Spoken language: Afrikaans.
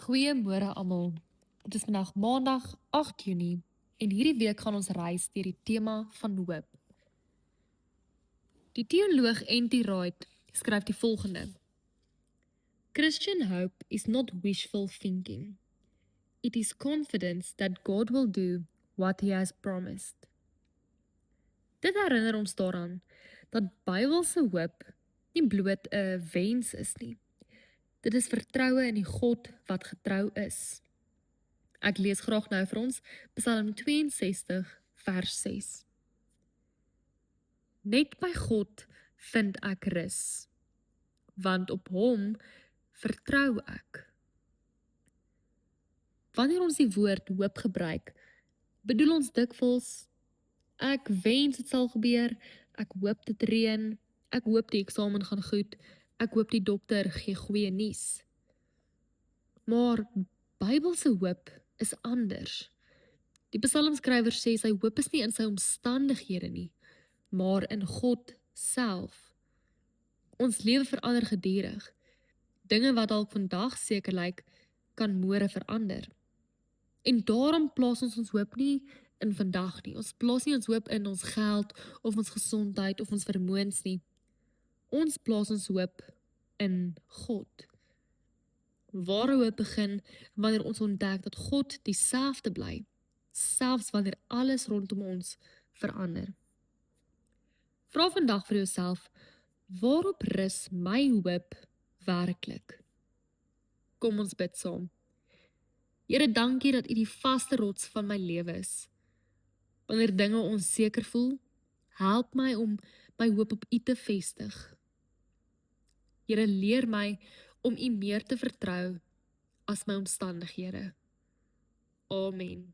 Goeiemôre almal. Dit is vandag Maandag 8 Junie en hierdie week gaan ons reis deur die tema van hoop. Die teoloog N.T. Wright skryf die volgende: Christian hope is not wishful thinking. It is confidence that God will do what he has promised. Dit herinner ons daaraan dat Bybelse hoop nie bloot 'n wens is nie. Dit is vertroue in die God wat getrou is. Ek lees graag nou vir ons Psalm 62 vers 6. Net by God vind ek rus, want op hom vertrou ek. Wanneer ons die woord hoop gebruik, bedoel ons dikwels, ek wens dit sal gebeur, ek hoop dit reën, ek hoop die eksamen gaan goed, ek hoop die dokter gee goeie nuus. Maar Bybelse hoop is anders. Die psalmskrywer sê sy hoop is nie in sy omstandighede nie, maar in God self. Ons lewe verander gedurig. Dinge wat dalk vandag seker lyk, kan môre verander. En daarom plaas ons hoop nie in vandag nie. Ons plaas nie ons hoop in ons geld, of ons gesondheid, of ons vermoëns nie. Ons plaas ons hoop in God. Ware hoop begin wanneer ons ontdek dat God dieselfde bly, selfs wanneer alles rondom ons verander. Vra vandag vir jouself, waarop rus my hoop werklik? Kom ons bid saam. Here, dankie dat U die vaste rots van my lewe is. Wanneer dinge onseker voel, help my om my hoop op U te vestig. Here, leer my om U meer te vertrou as my omstandighede. Amen.